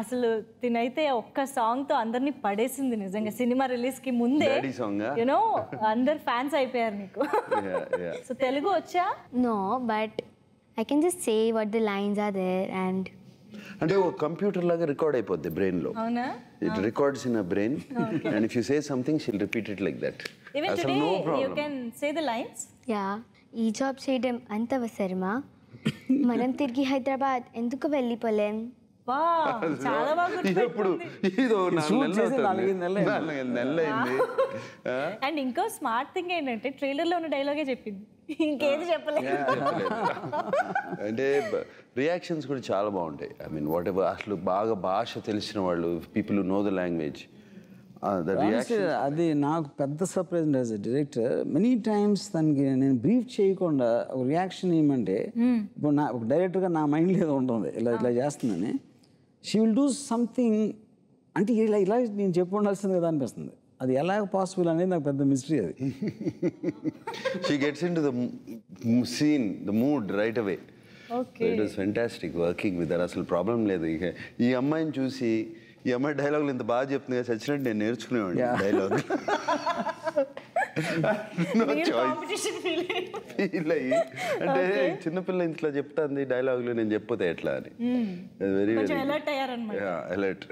అసలు తినైతే ఒక్క సాంగ్తో అందరినీ పడేసింది నిజంగా. సినిమా రిలీజ్కి ముందే యూనో అందరు ఫ్యాన్స్ అయిపోయారు నీకు. సో తెలుగు వచ్చా? No, but I can just say what the lines are there and అంటే ఒక కంప్యూటర్ లాగా రికార్డ్ అయిపోద్ది బ్రెయిన్ లో. అవునా? It records in a brain and if you say something she will repeat it like that. Even today you can say the lines. yeah, ఈ job చేయడం అంత అవసరమా? మనం తిరిగి హైదరాబాద్ ఎందుకు వెళ్ళిపోలేం? వా చాలా బాగా ఇప్పుడు ఇదో 4 నెలలు అయింది. అండ్ ఇంకో స్మార్ట్ థింగ్ ఏంటంటే ట్రైలర్ లో ఉన్న డైలాగే చెప్పింది, ఇంకేది చెప్పలేదు. అంటే రియాక్షన్స్ కూడా చాలా బాగుంటాయి. ఐ మీన్ వాట్ ఎవర్, అసలు బాగా భాష తెలిసిన వాళ్ళు, పీపుల్ నో ద లాంగ్వేజ్. అది నాకు పెద్ద surprise as a director. Many times తనకి నేను బ్రీఫ్ చేయకుండా ఒక రియాక్షన్ ఏమంటే, ఇప్పుడు నా ఒక డైరెక్టర్గా నా మైండ్లో ఏదో ఉంటుంది, ఇలా చేస్తుందని. షీ విల్ డూ సంథింగ్ అంటే ఇలా నేను చెప్పి ఉండాల్సింది కదా అనిపిస్తుంది. అది ఎలా పాసిబుల్ అనేది నాకు పెద్ద మిస్టరీ. అది she gets in to the scene, the mood right away. It was fantastic working with her. అసలు ప్రాబ్లం లేదు. ఇక ఈ అమ్మాయిని చూసి, ఈ అమ్మాయి డైలాగులు ఇంత బాగా చెప్తుంది కదా, చచ్చినట్టు నేను నేర్చుకునేవాడిని డైలాగ్. ఫీల్ అయ్యి అంటే చిన్నపిల్ల ఇంట్లో చెప్తాంది డైలాగులు, నేను చెప్పితే ఎట్లా అని. Very very alert.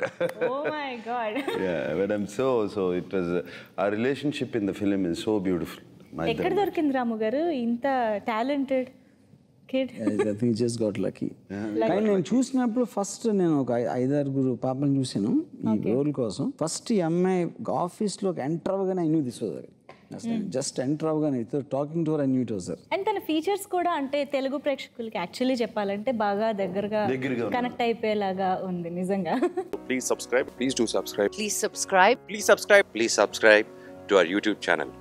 But I'm so it was a relationship in the film is so beautiful. ఎక్కడ దొరికింది రాము గారు ఇంత talented kid? I think he just got lucky. కానీ నేను చూసినప్పుడు ఫస్ట్ నేను ఒక 5-6 పాపలను చూసాను ఈ రోల్ కోసం. ఫస్ట్ ఈ అమ్మాయి ఆఫీస్లోకి ఎంటర్ అవ్వగానే I knew this was her. Just enter అవ్వగానే talking to her I knew it was her. And తన ఫీచర్స్ కూడా అంటే తెలుగు ప్రేక్షకులకి యాక్చువల్లీ చెప్పాలంటే బాగా దగ్గరగా కనెక్ట్ అయిపోయేలాగా ఉంది నిజంగా. Please subscribe. Please do subscribe. Please subscribe. Please subscribe. Please subscribe to our YouTube channel.